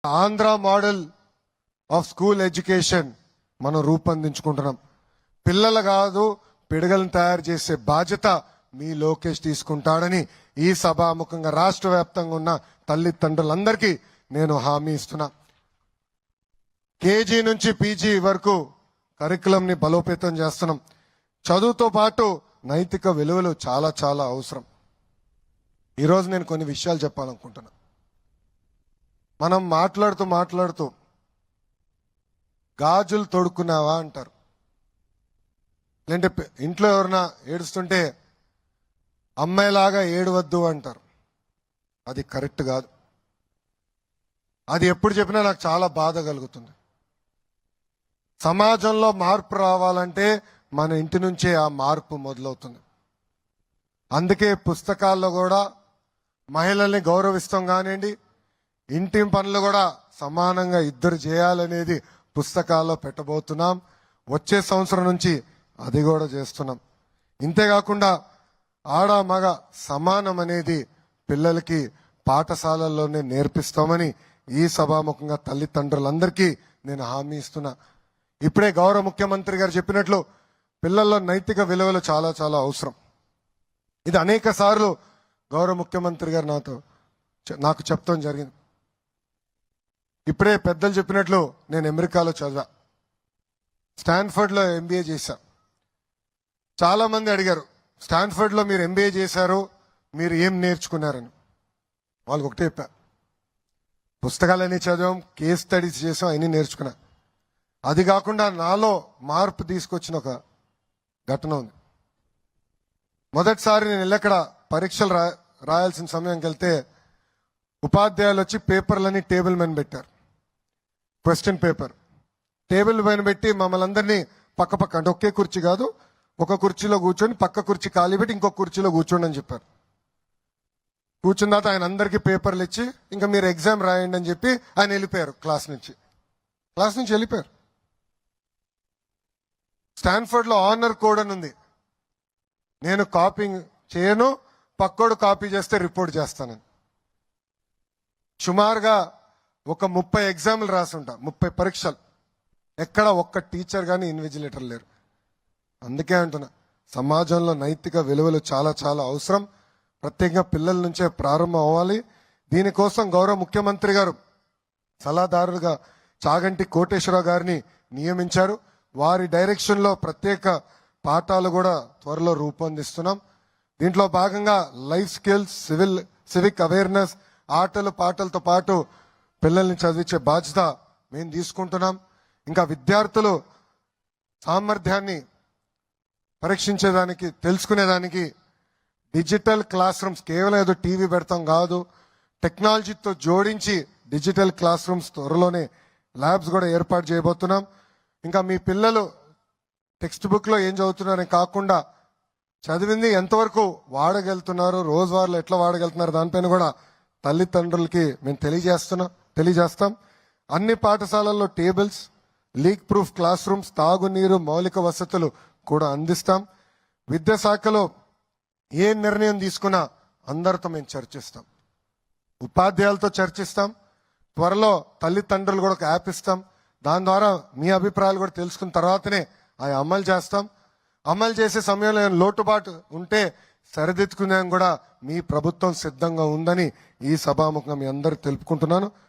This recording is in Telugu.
Andhra model of school education మనం రూపొందించుకుంటున్నాం. పిల్లలు కాదు పిడగలను తయారు చేసే బాధ్యత మీ లోకేష్ తీసుకుంటాడని ఈ సభాముఖంగా రాష్ట్ర వ్యాప్తంగా ఉన్న తల్లిదండ్రులందరికీ నేను హామీ ఇస్తున్నా. కేజీ నుంచి పీజీ వరకు కరికులం ని బలోపేతం చేస్తున్నాం. చదువుతో పాటు నైతిక విలువలు చాలా చాలా అవసరం. ఈరోజు నేను కొన్ని విషయాలు చెప్పాలనుకుంటున్నా. మనం మాట్లాడుతూ గాజులు తొడుక్కున్నావా అంటారు. లేదంటే ఇంట్లో ఎవరైనా ఏడుస్తుంటే అమ్మాయిలాగా ఏడవద్దు అంటారు. అది కరెక్ట్ కాదు. అది ఎప్పుడు చెప్పినా నాకు చాలా బాధ కలుగుతుంది. సమాజంలో మార్పు రావాలంటే మన ఇంటి నుంచే ఆ మార్పు మొదలవుతుంది. అందుకే పుస్తకాల్లో కూడా మహిళల్ని గౌరవిస్తాం కానివ్వండి, ఇంటి పనులు కూడా సమానంగా ఇద్దరు చేయాలనేది పుస్తకాల్లో పెట్టబోతున్నాం. వచ్చే సంవత్సరం నుంచి అది కూడా చేస్తున్నాం. ఇంతేకాకుండా ఆడ మగ సమానం అనేది పిల్లలకి పాఠశాలల్లోనే నేర్పిస్తామని ఈ సభాముఖంగా తల్లిదండ్రులందరికీ నేను హామీ ఇస్తున్నా. ఇప్పుడే గౌరవ ముఖ్యమంత్రి గారు చెప్పినట్లు పిల్లల్లో నైతిక విలువలు చాలా చాలా అవసరం. ఇది అనేక సార్లు గౌరవ ముఖ్యమంత్రి గారు నాకు చెప్తాం జరిగింది. ఇప్పుడే పెద్దలు చెప్పినట్లు నేను అమెరికాలో చదివా, స్టాన్ఫర్డ్ లో ఎంబీఏ చేశా. చాలా మంది అడిగారు, స్టాన్ఫర్డ్ లో మీరు ఎంబీఏ చేశారు, మీరు ఏం నేర్చుకున్నారని. వాళ్ళకి ఒకటే చెప్పా, పుస్తకాలన్నీ చదివాం, కేస్ స్టడీస్ చేసాం, అన్నీ నేర్చుకున్నా. అది కాకుండా నాలో మార్పు తీసుకొచ్చిన ఒక ఘటన ఉంది. మొదటిసారి నేను ఎల్లక్కడ పరీక్షలు రాయాల్సిన సమయంకి వెళ్తే ఉపాధ్యాయులు వచ్చి పేపర్లని టేబుల్ మీద పెట్టారు. క్వశ్చన్ పేపర్ టేబుల్ పైన పెట్టి మమ్మల్ని అందరినీ పక్క అంటే ఒకే కుర్చీ కాదు, ఒక కుర్చీలో కూర్చొని పక్క కుర్చీ ఖాళీ పెట్టి ఇంకొక కుర్చీలో కూర్చోండి అని చెప్పారు. కూర్చున్న తర్వాత ఆయన అందరికీ పేపర్లు ఇచ్చి ఇంకా మీరు ఎగ్జామ్ రాయండి అని చెప్పి ఆయన వెళ్ళిపోయారు. క్లాస్ నుంచి వెళ్ళిపోయారు. స్టాన్ఫర్డ్ లో ఆనర్ కోడ్ అని ఉంది. నేను కాపీంగ్ చేయను, పక్కోడు కాపీ చేస్తే రిపోర్ట్ చేస్తానని. సుమారుగా ఒక 30 ఎగ్జామ్లు రాసుంటా, 30 పరీక్షలు. ఎక్కడ ఒక్క టీచర్ కానీ ఇన్విజిలేటర్ లేరు. అందుకే అంటున్నా, సమాజంలో నైతిక విలువలు చాలా చాలా అవసరం. ప్రత్యేకంగా పిల్లల నుంచే ప్రారంభం అవ్వాలి. దీనికోసం గౌరవ ముఖ్యమంత్రి గారు సలహాదారుగా చాగంటి కోటేశ్వరరావు గారిని నియమించారు. వారి డైరెక్షన్ లో ప్రత్యేక పాఠాలు కూడా త్వరలో రూపొందిస్తున్నాం. దీంట్లో భాగంగా లైఫ్ స్కిల్స్, సివిక్ అవేర్నెస్, ఆటలు పాటలతో పాటు పిల్లల్ని చదివించే బాధ్యత మేము తీసుకుంటున్నాం. ఇంకా విద్యార్థులు సామర్థ్యాన్ని పరీక్షించేదానికి, తెలుసుకునేదానికి డిజిటల్ క్లాస్ రూమ్స్, కేవలం ఏదో టీవీ పెడతాం కాదు, టెక్నాలజీతో జోడించి డిజిటల్ క్లాస్ రూమ్స్ త్వరలోనే ల్యాబ్స్ కూడా ఏర్పాటు చేయబోతున్నాం. ఇంకా మీ పిల్లలు టెక్స్ట్ బుక్ లో ఏం చదువుతున్నారని కాకుండా చదివింది ఎంతవరకు వాడగలుగుతున్నారు, రోజువారీలో ఎట్లా వాడగలుగుతున్నారు, దానిపైన కూడా తల్లిదండ్రులకి మేము తెలియజేస్తాం. అన్ని పాఠశాలల్లో tables, leak proof class rooms, తాగునీరు, మౌలిక వసతులు కూడా అందిస్తాం. విద్యాశాఖలో ఏ నిర్ణయం తీసుకున్నా అందరితో మేము చర్చిస్తాం, ఉపాధ్యాయులతో చర్చిస్తాం. త్వరలో తల్లిదండ్రులు కూడా ఒక యాప్ ఇస్తాం. దాని ద్వారా మీ అభిప్రాయాలు కూడా తెలుసుకున్న తర్వాతనే అవి అమలు చేస్తాం. అమలు చేసే సమయంలో లోటుబాటు ఉంటే సరిదిద్దుకునే కూడా మీ ప్రభుత్వం సిద్ధంగా ఉందని ఈ సభాముఖంగా మీ అందరూ తెలుపుకుంటున్నాను.